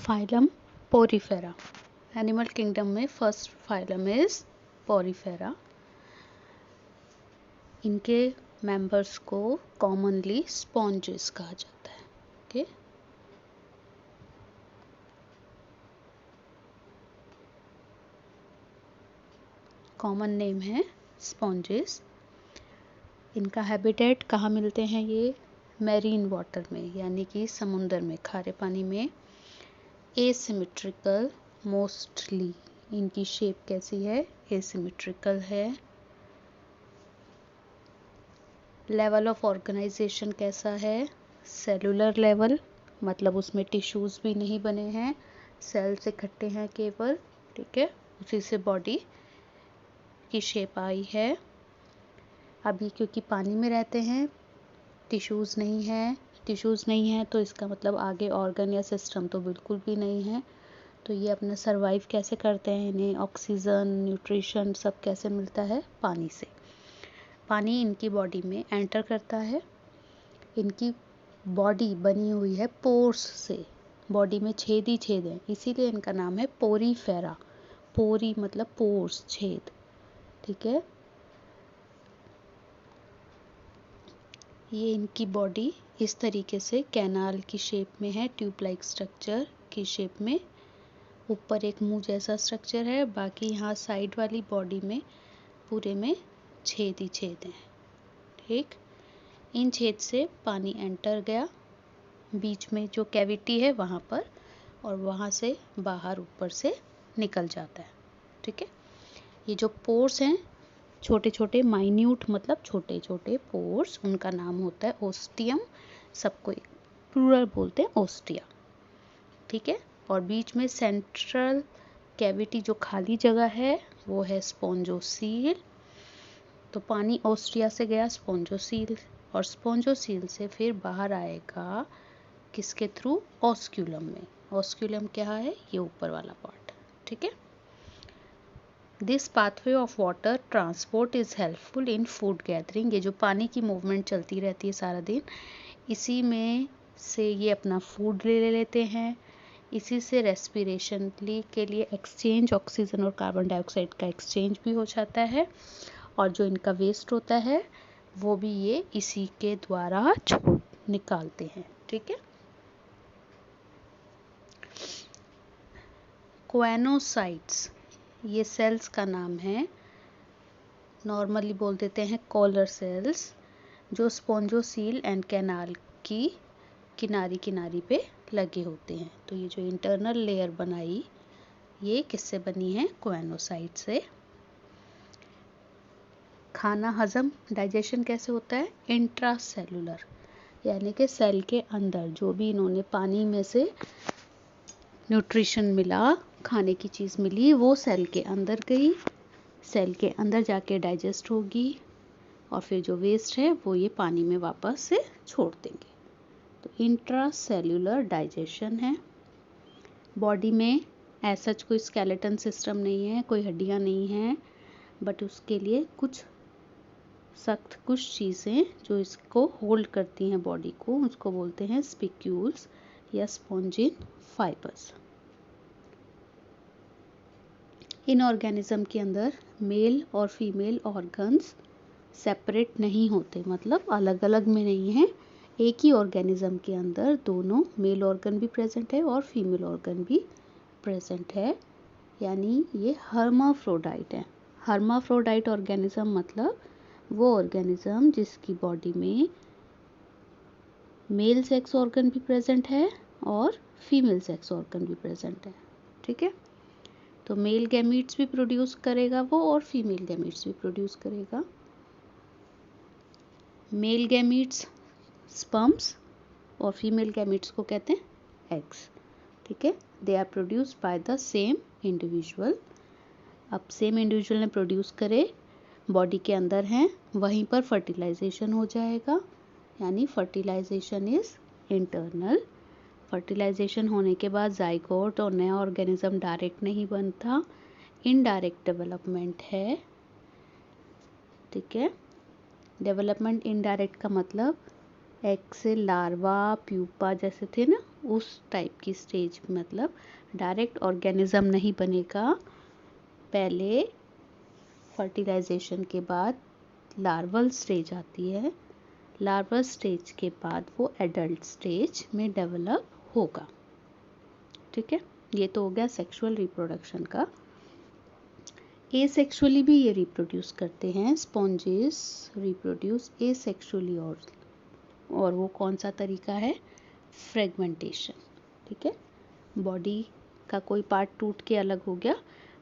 Phylum Porifera. Animal kingdom में first phylum is Porifera. इनके members को कॉमनली स्पॉन्जेस कहा जाता है। ओके, कॉमन नेम है स्पॉन्जेस। इनका हैबिटेट कहाँ मिलते हैं? ये मैरीन वाटर में, यानी कि समुंदर में, खारे पानी में। एसिमेट्रिकल मोस्टली, इनकी शेप कैसी है? एसिमेट्रिकल है। लेवल ऑफ ऑर्गेनाइजेशन कैसा है? सेलुलर लेवल, मतलब उसमें टिश्यूज भी नहीं बने हैं, सेल्स इकट्ठे हैं केवल। ठीक है, उसी से बॉडी की शेप आई है। अभी क्योंकि पानी में रहते हैं, टिश्यूज नहीं है तो इसका मतलब आगे ऑर्गन या सिस्टम तो बिल्कुल भी नहीं है। तो ये अपना सरवाइव कैसे करते हैं? इन्हें ऑक्सीजन, न्यूट्रिशन सब कैसे मिलता है? पानी से। पानी इनकी बॉडी में एंटर करता है। इनकी बॉडी बनी हुई है पोर्स से, बॉडी में छेद ही छेद है, इसीलिए इनका नाम है पोरीफेरा। पोरी मतलब पोर्स, छेद। ठीक है, ये इनकी बॉडी इस तरीके से कैनाल की शेप में है, ट्यूब लाइक स्ट्रक्चर की शेप में। ऊपर एक मुंह जैसा स्ट्रक्चर है, बाकी यहाँ साइड वाली बॉडी में पूरे में छेद ही छेद हैं। ठीक, इन छेद से पानी एंटर गया, बीच में जो कैविटी है वहाँ पर, और वहाँ से बाहर ऊपर से निकल जाता है। ठीक है, ये जो पोर्स हैं, छोटे छोटे माइन्यूट मतलब छोटे छोटे पोर्स, उनका नाम होता है ओस्टियम। सबको प्लूरल बोलते हैं ओस्टिया। ठीक है, और बीच में सेंट्रल कैविटी जो खाली जगह है वो है स्पॉन्जोसील। तो पानी ओस्टिया से गया स्पॉन्जोसील, और स्पॉन्जोसील से फिर बाहर आएगा किसके थ्रू? ऑस्क्यूलम में। ऑस्क्यूलम क्या है? ये ऊपर वाला पार्ट। ठीक है, this pathway of water transport is helpful in food gathering. ये जो पानी की मूवमेंट चलती रहती है सारा दिन, इसी में से ये अपना फूड ले लेते हैं। इसी से रेस्पिरेशन के लिए एक्सचेंज, ऑक्सीजन और कार्बन डाइऑक्साइड का एक्सचेंज भी हो जाता है। और जो इनका वेस्ट होता है वो भी ये इसी के द्वारा निकालते हैं। ठीक है, कोएनोसाइट्स, ये सेल्स का नाम है, नॉर्मली बोल देते हैं कॉलर सेल्स, जो स्पॉन्जोसील एंड कैनाल की किनारी पे लगे होते हैं। तो ये जो इंटरनल लेयर बनाई, ये किससे बनी है? कोएनोसाइट से। खाना हजम, डाइजेशन कैसे होता है? इंट्रासेलुलर, यानी कि सेल के अंदर जो भी इन्होंने पानी में से न्यूट्रिशन मिला, खाने की चीज़ मिली, वो सेल के अंदर गई, सेल के अंदर जाके डाइजेस्ट होगी, और फिर जो वेस्ट है वो ये पानी में वापस से छोड़ देंगे। तो इंट्रासेल्युलर डाइजेशन है। बॉडी में ऐसा कोई स्केलेटन सिस्टम नहीं है, कोई हड्डियां नहीं हैं, बट उसके लिए कुछ सख्त कुछ चीज़ें जो इसको होल्ड करती हैं बॉडी को, उसको बोलते हैं स्पिक्यूल्स या स्पॉन्जिन फाइबर्स। इन ऑर्गेनिज्म के अंदर मेल और फीमेल ऑर्गन्स सेपरेट नहीं होते, मतलब अलग अलग में नहीं है। एक ही ऑर्गेनिज्म के अंदर दोनों मेल ऑर्गन भी प्रेजेंट है और फीमेल ऑर्गन भी प्रेजेंट है, यानी ये हर्माफ्रोडाइट है। हर्माफ्रोडाइट ऑर्गेनिज्म मतलब वो ऑर्गेनिज्म जिसकी बॉडी में मेल सेक्स ऑर्गन भी प्रेजेंट है और फीमेल सेक्स ऑर्गन भी प्रेजेंट है। ठीक है, तो मेल गैमीट्स भी प्रोड्यूस करेगा वो, और फीमेल गैमीट्स भी प्रोड्यूस करेगा। मेल गैमीट्स स्पर्म्स और फीमेल गैमीट्स को कहते हैं एग्स। ठीक है, they are produced by the same individual. अब सेम इंडिविजुअल ने प्रोड्यूस करे, बॉडी के अंदर हैं, वहीं पर फर्टिलाइजेशन हो जाएगा, यानी फर्टिलाइजेशन इज इंटरनल। फर्टिलाइजेशन होने के बाद जाइगोट और नया ऑर्गेनिज्म डायरेक्ट नहीं बनता, इनडायरेक्ट डेवलपमेंट है। ठीक है, डेवलपमेंट इनडायरेक्ट का मतलब एग से लार्वा, प्यूपा जैसे थे ना, उस टाइप की स्टेज, मतलब डायरेक्ट ऑर्गेनिज्म नहीं बनेगा। पहले फर्टिलाइजेशन के बाद लार्वल स्टेज आती है, लार्वल स्टेज के बाद वो एडल्ट स्टेज में डेवलप होगा। ठीक है, ये तो हो गया सेक्सुअल रिप्रोडक्शन का। एसेक्सुअली भी ये रिप्रोड्यूस करते हैं, स्पॉन्जेस रिप्रोड्यूस एसेक्सुअली, और वो कौन सा तरीका है, फ्रेगमेंटेशन। ठीक है, बॉडी का कोई पार्ट टूट के अलग हो गया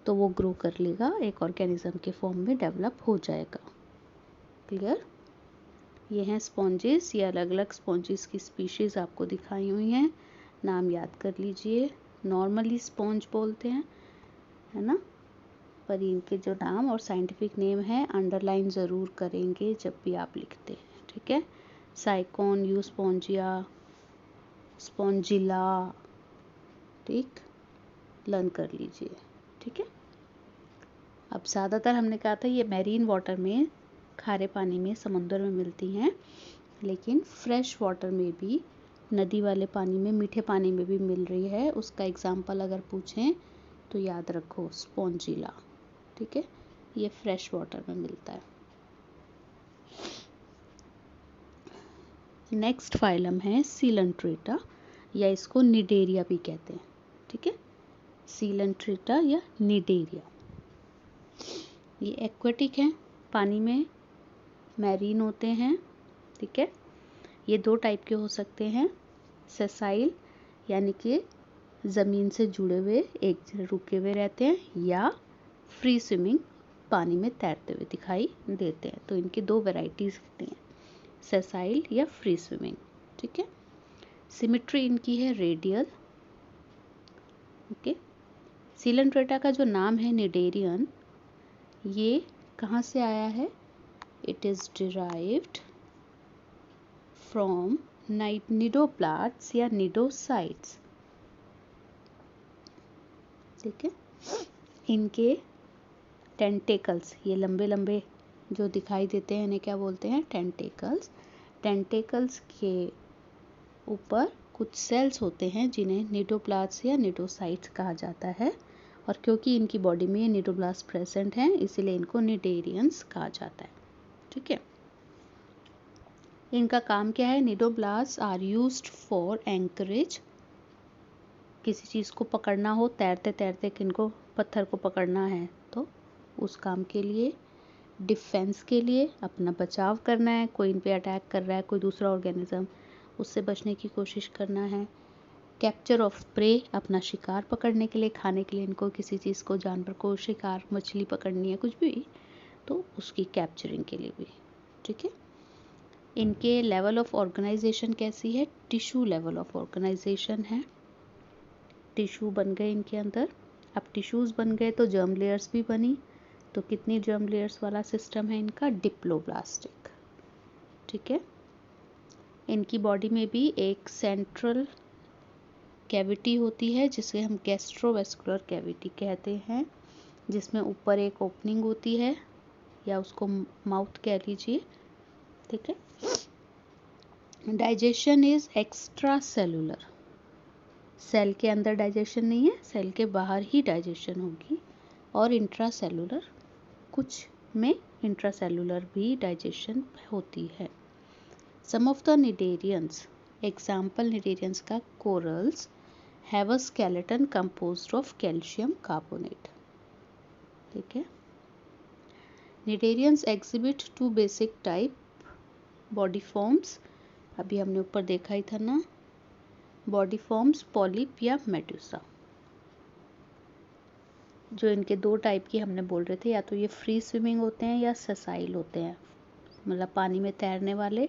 तो वो ग्रो कर लेगा, एक ऑर्गेनिज्म के फॉर्म में डेवलप हो जाएगा। क्लियर? ये हैं स्पॉन्जेस, ये अलग अलग स्पॉन्जेस की स्पीशीज़ आपको दिखाई हुई हैं, नाम याद कर लीजिए। नॉर्मली स्पॉन्ज बोलते हैं, है ना, पर इनके जो नाम और साइंटिफिक नेम है अंडरलाइन ज़रूर करेंगे जब भी आप लिखते हैं। ठीक है, साइकोन, यूस्पोंजिया, स्पॉन्जिला, ठीक, लर्न कर लीजिए। ठीक है, अब ज़्यादातर हमने कहा था ये मैरीन वाटर में, खारे पानी में, समुद्र में मिलती हैं, लेकिन फ्रेश वाटर में भी, नदी वाले पानी में, मीठे पानी में भी मिल रही है। उसका एग्जाम्पल अगर पूछें तो याद रखो स्पॉन्जिला। ठीक है, ये फ्रेश वाटर में मिलता है। नेक्स्ट फाइलम है सीलंट्रेटा, या इसको निडेरिया भी कहते हैं। ठीक है, सीलंट्रेटा या निडेरिया, ये एक्वेटिक हैं, पानी में मैरीन होते हैं। ठीक है, ये दो टाइप के हो सकते हैं, सेसाइल यानी कि ज़मीन से जुड़े हुए, एक जगह रुके हुए रहते हैं, या फ्री स्विमिंग, पानी में तैरते हुए दिखाई देते हैं। तो इनकी दो वैरायटीज़ होती हैं, सेसाइल या फ्री स्विमिंग। ठीक है, सिमेट्री इनकी है रेडियल। ओके, सीलंट्रेटा का जो नाम है निडेरियन, ये कहाँ से आया है, इट इज़ डिराइव्ड फ्रॉम निडोप्लास्ट या निडोसाइट्स। ठीक है, इनके टेंटेकल्स, ये लंबे लंबे जो दिखाई देते हैं इन्हें क्या बोलते हैं, टेंटेकल्स। टेंटेकल्स के ऊपर कुछ सेल्स होते हैं जिन्हें निडोप्लास्ट या निडोसाइट्स कहा जाता है, और क्योंकि इनकी बॉडी में निडोप्लास्ट प्रेजेंट हैं इसीलिए इनको निडेरियंस कहा जाता है। ठीक है, इनका काम क्या है, निडोप्लास्ट आर यूज्ड फॉर एंकरेज, किसी चीज़ को पकड़ना हो, तैरते तैरते किनको पत्थर को पकड़ना है तो उस काम के लिए, डिफेंस के लिए, अपना बचाव करना है, कोई इन पे अटैक कर रहा है, कोई दूसरा ऑर्गेनिज्म, उससे बचने की कोशिश करना है, कैप्चर ऑफ प्रे, अपना शिकार पकड़ने के लिए, खाने के लिए इनको किसी चीज़ को, जानवर को शिकार, मछली पकड़नी है, कुछ भी, तो उसकी कैप्चरिंग के लिए भी। ठीक है, इनके लेवल ऑफ ऑर्गेनाइजेशन कैसी है, टिश्यू लेवल ऑफ ऑर्गेनाइजेशन है, टिश्यू बन गए इनके अंदर। अब टिश्यूज़ बन गए तो जर्म लेयर्स भी बनी, तो कितनी जर्म लेयर्स वाला सिस्टम है इनका, डिप्लोब्लास्टिक। ठीक है, इनकी बॉडी में भी एक सेंट्रल कैविटी होती है जिसे हम गैस्ट्रोवेस्कुलर कैविटी कहते हैं, जिसमें ऊपर एक ओपनिंग होती है, या उसको माउथ कह लीजिए। ठीक है, digestion is extracellular, cell के अंदर डाइजेशन नहीं है, सेल के बाहर ही डाइजेशन होगी, और इंट्रा सेलुलर, कुछ में इंट्रा सेलुलर भी डाइजेशन होती है। Some of the cnidarians, example cnidarians का, corals have a skeleton composed of calcium carbonate. ठीक है, cnidarians exhibit two basic type body forms, अभी हमने ऊपर देखा ही था ना, बॉडी फॉर्म्स, पॉलिप या मेडुसा। जो इनके दो टाइप की हमने बोल रहे थे, या तो ये फ्री स्विमिंग होते हैं या सेसाइल होते हैं, मतलब पानी में तैरने वाले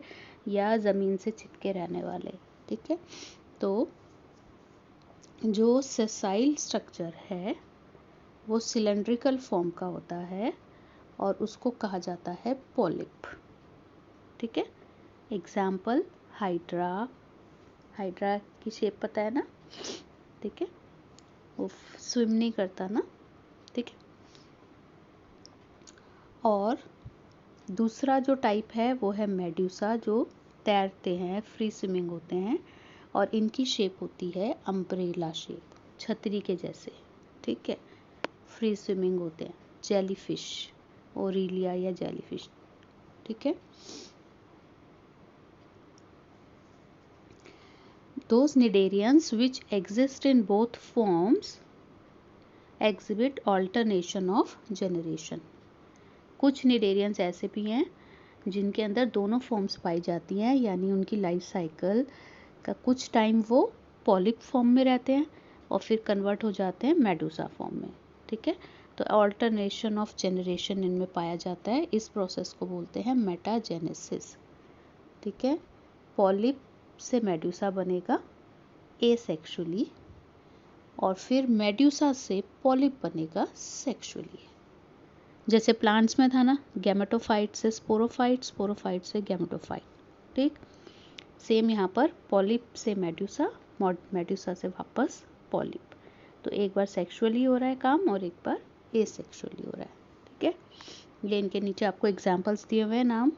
या ज़मीन से चिपके रहने वाले। ठीक है, तो जो सेसाइल स्ट्रक्चर है वो सिलेंड्रिकल फॉर्म का होता है और उसको कहा जाता है पॉलिप। ठीक है, एग्जाम्पल हाइड्रा, हाइड्रा की शेप पता है ना। ठीक है, वो स्विम नहीं करता ना। ठीक है, और दूसरा जो टाइप है वो है मेडुसा, जो तैरते हैं, फ्री स्विमिंग होते हैं, और इनकी शेप होती है अम्ब्रेला शेप, छतरी के जैसे, ठीक है। फ्री स्विमिंग होते हैं, जेलीफिश, ओरिलिया या जेलीफिश, ठीक है। Those cnidarians which exist in both forms exhibit alternation of generation. कुछ निडेरियंस ऐसे भी हैं जिनके अंदर दोनों फॉर्म्स पाई जाती हैं, यानी उनकी लाइफ साइकिल का कुछ टाइम वो पॉलिप फॉर्म में रहते हैं और फिर कन्वर्ट हो जाते हैं मेडूसा फॉर्म में, ठीक है। तो ऑल्टरनेशन ऑफ जनरेशन इनमें पाया जाता है, इस प्रोसेस को बोलते हैं मेटाजेनेसिस, ठीक है। पॉलिप से मेडूसा बनेगा एसेक्सुअली और फिर मेडूसा से पॉलिप बनेगा सेक्सुअली। जैसे प्लांट्स में था ना, गैमेटोफाइट से स्पोरोफाइट, स्पोरोफाइट से गैमेटोफाइट, ठीक। सेम यहाँ पर पॉलिप से मेडूसा, मेडूसा से वापस पॉलिप। तो एक बार सेक्सुअली हो रहा है काम और एक बार एसेक्सुअली हो रहा है, ठीक है। ये इनके नीचे आपको एग्जाम्पल्स दिए हुए हैं, नाम,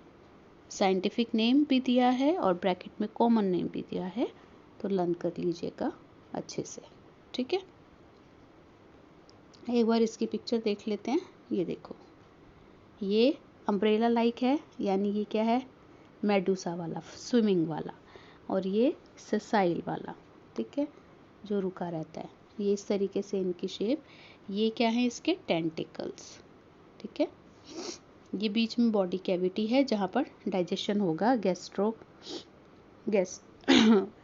साइंटिफिक नेम भी दिया है और ब्रैकेट में कॉमन नेम भी दिया है, तो लर्न कर लीजिएगा अच्छे से, ठीक है। एक बार इसकी पिक्चर देख लेते हैं। ये देखो, ये अम्ब्रेला लाइक है, यानी ये क्या है, मेडूसा वाला, स्विमिंग वाला, और ये सेसाइल वाला, ठीक है, जो रुका रहता है। ये इस तरीके से इनकी शेप। ये क्या है, इसके टेंटिकल्स, ठीक है। ये बीच में बॉडी कैविटी है जहाँ पर डाइजेशन होगा,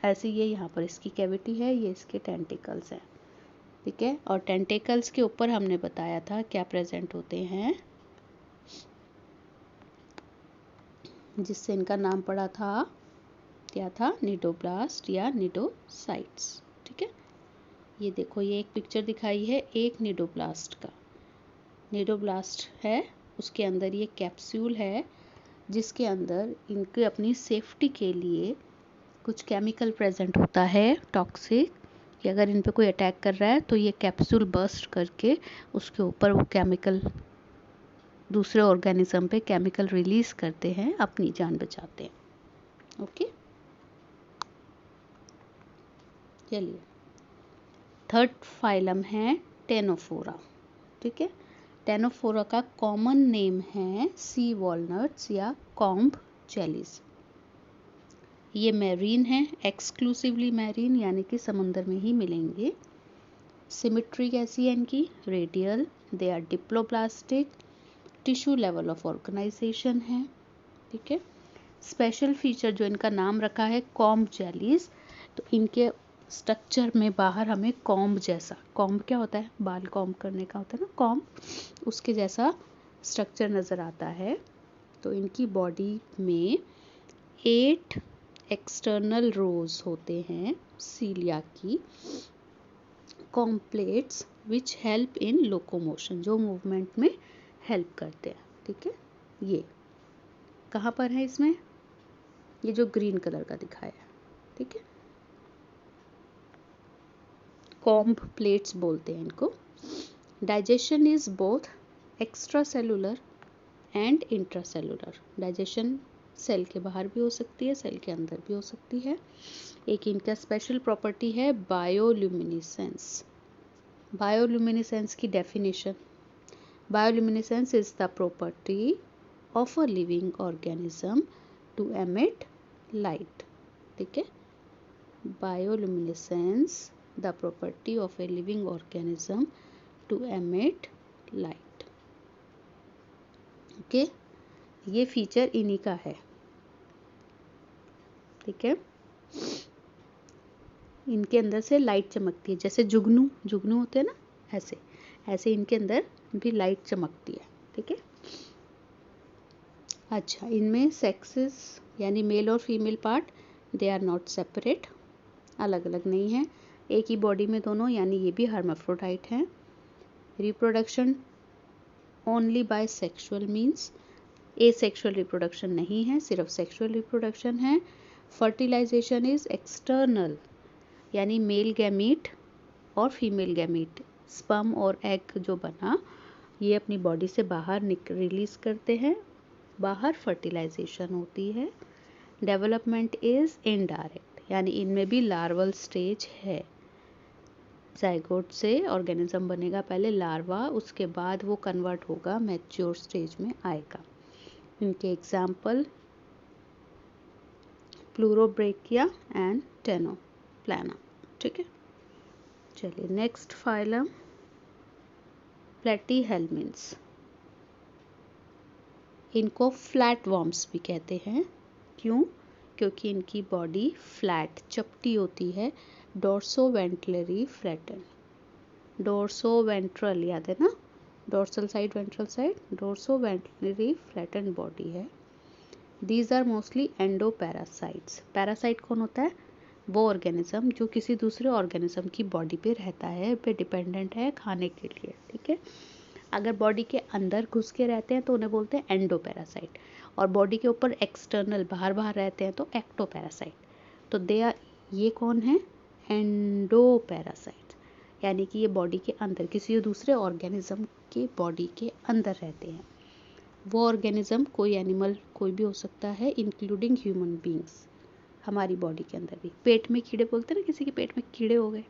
ऐसे ये यहाँ पर इसकी कैविटी है, ये इसके टेंटिकल्स हैं, ठीक है। और टेंटिकल्स के ऊपर हमने बताया था क्या प्रेजेंट होते हैं, जिससे इनका नाम पड़ा था, क्या था, निडोब्लास्ट या निडोसाइट्स, ठीक है। ये देखो, ये एक पिक्चर दिखाई है एक निडोब्लास्ट का, निडोब्लास्ट है, उसके अंदर ये कैप्सूल है जिसके अंदर इनके अपनी सेफ्टी के लिए कुछ केमिकल प्रेजेंट होता है, टॉक्सिक, कि अगर इन पे कोई अटैक कर रहा है तो ये कैप्सूल बर्स्ट करके उसके ऊपर वो केमिकल, दूसरे ऑर्गेनिज्म पे केमिकल रिलीज करते हैं, अपनी जान बचाते हैं, ओके। चलिए, थर्ड फाइलम है टेनोफोरा, ठीक है। टेनोफोरा का कॉमन नेम है सी वॉलनट्स या कॉम्ब जेलीज। ये मैरीन है, एक्सक्लूसिवली मैरीन, यानी कि समुंदर में ही मिलेंगे। सिमेट्री कैसी है इनकी, radial, they are diploblastic, tissue level of organisation है, ठीक है। स्पेशल फीचर जो इनका नाम रखा है कॉम्ब जेलीज, तो इनके स्ट्रक्चर में बाहर हमें कॉम्ब जैसा, कॉम्ब क्या होता है, बाल कॉम्ब करने का होता है ना कॉम्ब, उसके जैसा स्ट्रक्चर नज़र आता है। तो इनकी बॉडी में 8 एक्सटर्नल रोज होते हैं सीलिया की, comb plates which help in locomotion, जो मूवमेंट में हेल्प करते हैं, ठीक है। ये कहाँ पर है इसमें, ये जो ग्रीन कलर का दिखाया है, ठीक है, कॉम्ब प्लेट्स बोलते हैं इनको। Digestion is both extracellular and intracellular, digestion cell के बाहर भी हो सकती है, सेल के अंदर भी हो सकती है। एक इनका स्पेशल प्रॉपर्टी है बायोल्यूमिनेसेंस। बायोल्यूमिनेसेंस की definition, bioluminescence is the property of a living organism to emit light, ठीक है। बायोल्यूमिनेसेंस the property of a living organism to emit light, okay. ये फीचर इन्हीं का है, ठीक है। इनके अंदर से लाइट चमकती है, जैसे जुगनू जुगनू होते हैं ना, ऐसे ऐसे इनके अंदर भी लाइट चमकती है, ठीक है। अच्छा, इनमें सेक्सेस यानी मेल और female part, they are not separate, अलग अलग नहीं है, एक ही बॉडी में दोनों, यानी ये भी हर्माफ्रोडाइट हैं। Reproduction only by sexual means, asexual reproduction नहीं है, सिर्फ सेक्सुअल रिप्रोडक्शन है। फर्टिलाइजेशन इज एक्सटर्नल, यानी मेल गैमीट और फीमेल गैमीट, स्पर्म और एग जो बना, ये अपनी बॉडी से बाहर रिलीज करते हैं, बाहर फर्टिलाइजेशन होती है। डेवलपमेंट इज इनडायरेक्ट, यानी इनमें भी लार्वल स्टेज है। जाइगोट से ऑर्गेनिज्म बनेगा पहले लार्वा, उसके बाद वो कन्वर्ट होगा, मैच्योर स्टेज में आएगा। इनके एग्जाम्पल प्लूरोब्रेकिया एंड टेनोप्लाना। ठीक है, चलिए नेक्स्ट फाइलम प्लेटीहेल्मिन्स। इनको फ्लैट वॉर्म्स भी कहते हैं। क्यों? क्योंकि इनकी बॉडी फ्लैट चपटी होती है, डोर्सोवेंट्रली फ्लैटन। डोर्सोवेंट्रल याद है ना, dorsal side ventral side, dorsoventrally flatten body है। These are mostly endoparasites. Parasite कौन होता है? वो ऑर्गेनिज्म जो किसी दूसरे ऑर्गेनिज्म की बॉडी पे रहता है, पे डिपेंडेंट है खाने के लिए। ठीक है, अगर बॉडी के अंदर घुस के रहते हैं तो उन्हें बोलते हैं एंडोपैरासाइट, और बॉडी के ऊपर एक्सटर्नल बाहर बाहर रहते हैं तो एक्टोपैरासाइट। तो दे आर, ये कौन है? एंडोपैरासाइट, यानी कि ये बॉडी के अंदर किसी दूसरे ऑर्गेनिज्म के बॉडी के अंदर रहते हैं। वो ऑर्गेनिज्म कोई एनिमल कोई भी हो सकता है, इंक्लूडिंग ह्यूमन बींग्स। हमारी बॉडी के अंदर भी पेट में कीड़े, बोलते हैं ना किसी के पेट में कीड़े हो गए,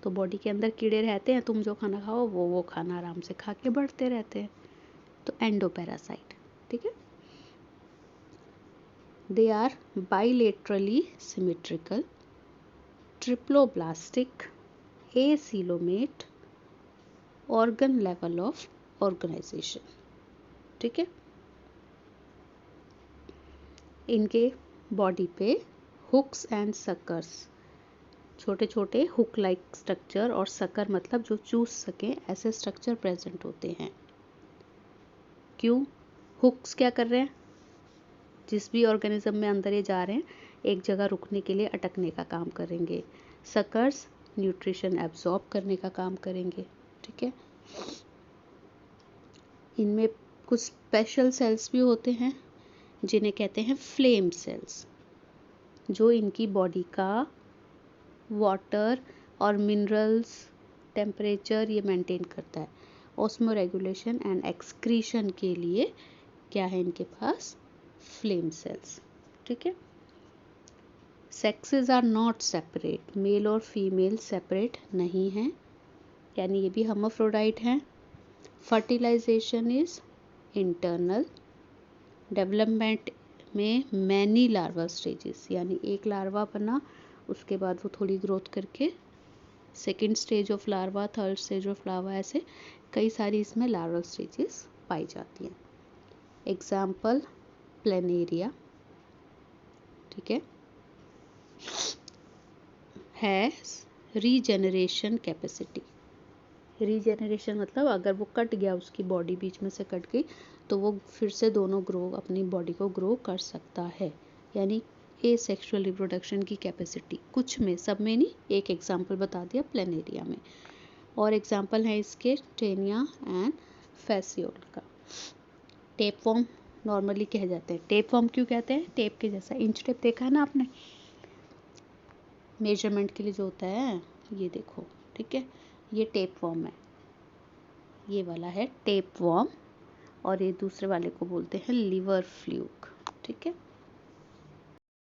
तो बॉडी के अंदर कीड़े रहते हैं, तुम जो खाना खाओ वो खाना आराम से खा के बढ़ते रहते हैं, तो एंडोपैरासाइट। ठीक है, they are bilaterally symmetrical, triploblastic, acoelomate, organ level of organisation. ठीक है, इनके बॉडी पे हुक्स एंड सकर्स, छोटे छोटे हुक लाइक स्ट्रक्चर, और सकर मतलब जो चूस सके, ऐसे स्ट्रक्चर प्रेजेंट होते हैं। क्यों? हुक्स क्या कर रहे हैं? जिस भी ऑर्गेनिज्म में अंदर ये जा रहे हैं, एक जगह रुकने के लिए अटकने का काम करेंगे। सकर्स न्यूट्रिशन एब्जॉर्ब करने का काम करेंगे। ठीक है, इनमें कुछ स्पेशल सेल्स भी होते हैं जिन्हें कहते हैं फ्लेम सेल्स, जो इनकी बॉडी का वाटर और मिनरल्स, टेम्परेचर ये मेंटेन करता है। ऑस्मो रेगुलेशन एंड एक्सक्रीशन के लिए क्या है इनके पास? Flame cells. ठीक है, sexes are not separate, male और फीमेल सेपरेट नहीं हैं, यानी ये भी हर्माफ्रोडाइट हैं। फर्टिलाइजेशन इज इंटरनल, डेवलपमेंट में मैनी लार्वा स्टेजेस, यानी एक लार्वा बना, उसके बाद वो थोड़ी ग्रोथ करके second stage of larva, third stage of larva, ऐसे कई सारी इसमें लार्वल स्टेजेस पाई जाती हैं। Example planaria. ठीक है रीजेनरेशन कैपेसिटी। रीजेनरेशन मतलब अगर वो कट गया, उसकी बॉडी बीच में से कट गई, तो वो फिर से दोनों अपनी बॉडी को ग्रो कर सकता है, यानी एसेक्सुअल रिप्रोडक्शन की कैपेसिटी। कुछ में, सब में नहीं, एक एग्जाम्पल बता दिया प्लेनेरिया में। और एग्जाम्पल है इसके टेनिया एंड फैसियोल का। टेपवर्म नॉर्मली कह जाते हैं। टेपवर्म क्यों कहते हैं? टेप के जैसा, इंच टेप देखा है ना आपने, मेजरमेंट के लिए जो होता है, ये देखो। ठीक है, ये टेपवर्म है, ये वाला है टेपवर्म, और ये दूसरे वाले को बोलते हैं लिवर फ्लूक। ठीक है,